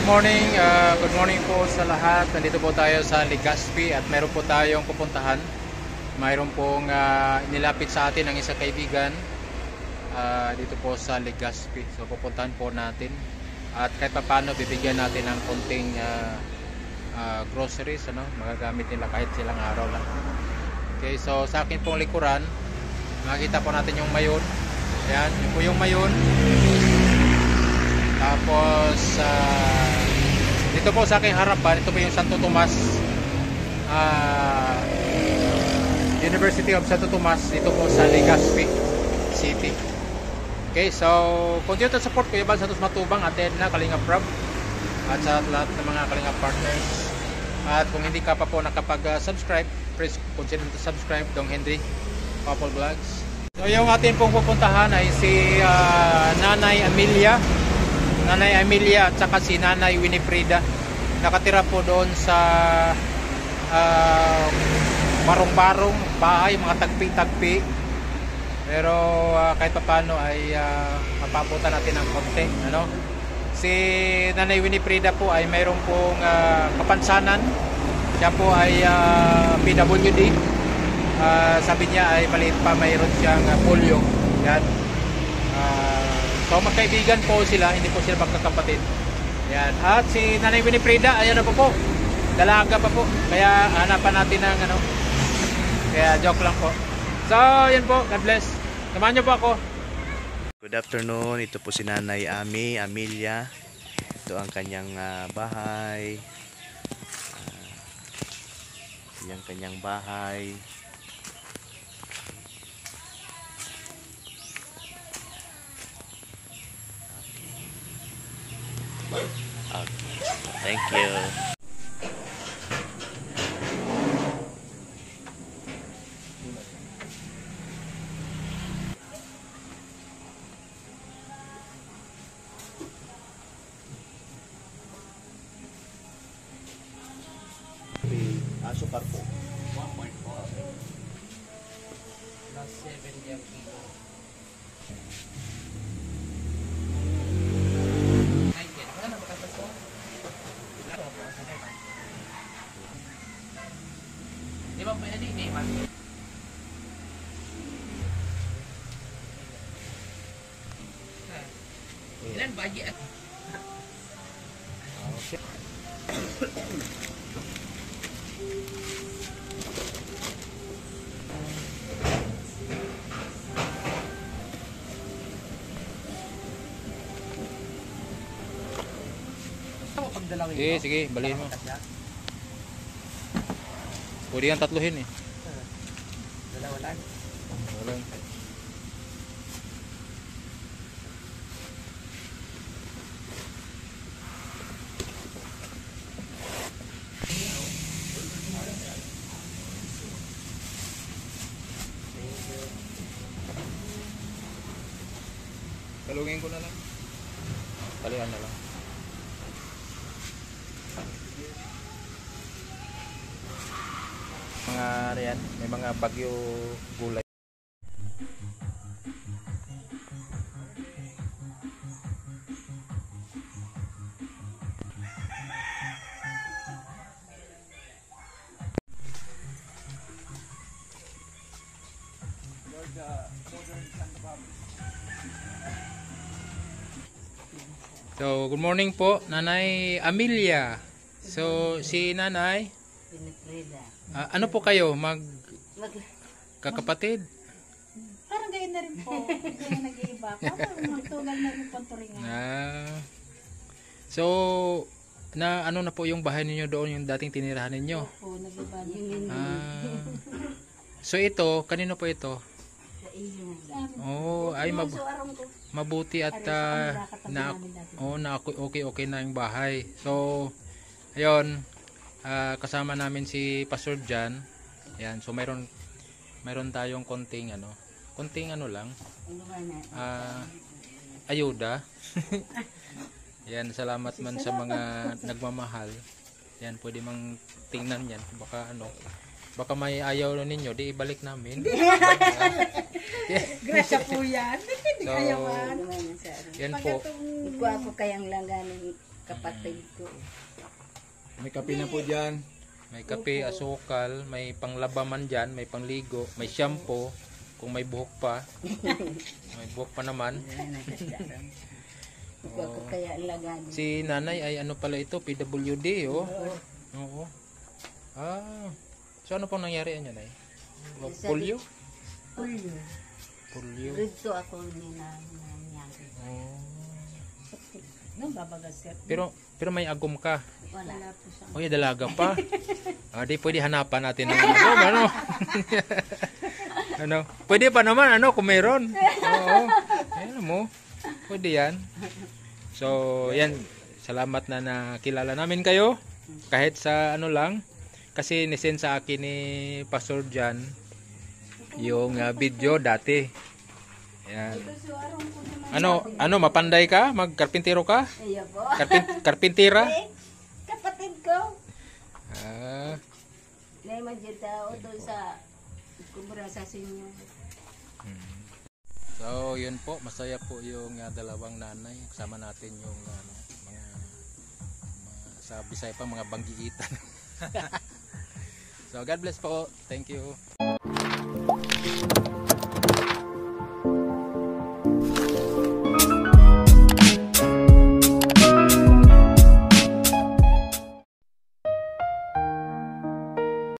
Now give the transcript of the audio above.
Good morning po sa lahat. Nandito po tayo sa Legazpi at mayroon po tayong pupuntahan. Mayroon pong nilapit sa atin ang isang kaibigan dito po sa Legazpi. So pupuntahan po natin at kahit pa paano bibigyan natin ng konting groceries, magagamit nila kahit silang araw lang. Okay, so sa akin pong likuran, makikita po natin yung mayon. Ayan, yun po yung mayon. Tapos dito po sa aking harapan, ito po yung Santo Tomas, University of Santo Tomas, dito po sa Legazpi City. Okay, so continue to support Kuya Bal Santos Matubang, Ate Edna, Kalinga Prab, at sa lahat ng mga Kalinga partners. At kung hindi ka pa po nakapag-subscribe, please consider to subscribe, Dong Henry Papal Vlogs. So yung atin pong pupuntahan ay si Nanay Amelia at saka si Nanay Winifrida. Nakatira po doon sa barong-barong bahay, mga tagpi-tagpi. Pero kahit pa paano ay mapabutan natin ng konti. Si Nanay Winifrida po ay mayroon pong kapansanan. Siya po ay PWD. Sabi niya ay maliit pa, mayroon siyang polio. Yan. So magkaibigan po sila, hindi po sila magkakapatid. Yan. At si Nanay Winifrida, ayan na po. Dalaga pa po. Kaya hanapan natin ng Kaya joke lang po. So yan po, God bless. Samahan niyo po ako. Good afternoon, ito po si Nanay Amelia. Ito ang kanyang bahay. Yung kanyang bahay. Okay. Thank you. Sukar po 1.4 plus 70 ang kilo. Di ba pwede di ba? Ilan budget? Okay. Sige, balihin mo. Pwede yan tatluhin eh. Dalawa lang. Talungin ko na lang. Balihan na lang. Mga riyan, may mga bagyo gulay. So, good morning po, Nanay Amelia. So, si Nanay ano po kayo? Kakapatid? Parang gayon na rin po. Hindi na nag-iiba. Parang magtugal na rin po turingan. So, ano na po yung bahay ninyo doon, yung dating tinirahan ninyo? Opo, nag-iba na. So, ito, kanino po ito? Oh, ay mabuti at okay na yung bahay. So, ayun. Kasama namin si Pastor Jan. Yan, so mayroon tayong konting lang. Ayuda. Yan, salamat man sa mga nagmamahal. Yan, pwede mang tingnan yan. Baka may ayaw ninyo, di ibalik namin. Grasya po yan. So, yan po. Ikaw ako kayang langganin Kapatid ko. May kape na po dyan. May kape, asukal, may panglabaman dyan, may pangligo, may shampoo, kung may buhok pa. May buhok pa naman. Ito ako kaya alagaan. Si nanay ay ano pala ito, PWD, oh. Oo. Ah. So ano pong nangyari niya, nay? Polio? Ulyo. Polio. Dito ako nangyari. Oh. Nang babagas sir. Pero may agum ka. Wala. Wala po siya. Oy, dalaga pa. Di pwede hanapan natin ng agum, ano? Ano? Pwede pa naman, ano, kung meron. Oo. Ayan mo. Pwede yan. So, yan. Salamat na nakilala namin kayo. Kahit sa ano lang. Kasi nisend sa akin ni Pastor Jan yung video dati. Yan. Ano, mapanday ka? Magkarpintero ka? Iya po. Karpintira? Kapatid ko. Ah. Nay magdita o doon sa kumbra sa sinyo. So, yun po, masaya po yung dalawang nanay. Kasama natin yung mga sa Bisaya pa, mga banggiitan. So, God bless po. Thank you.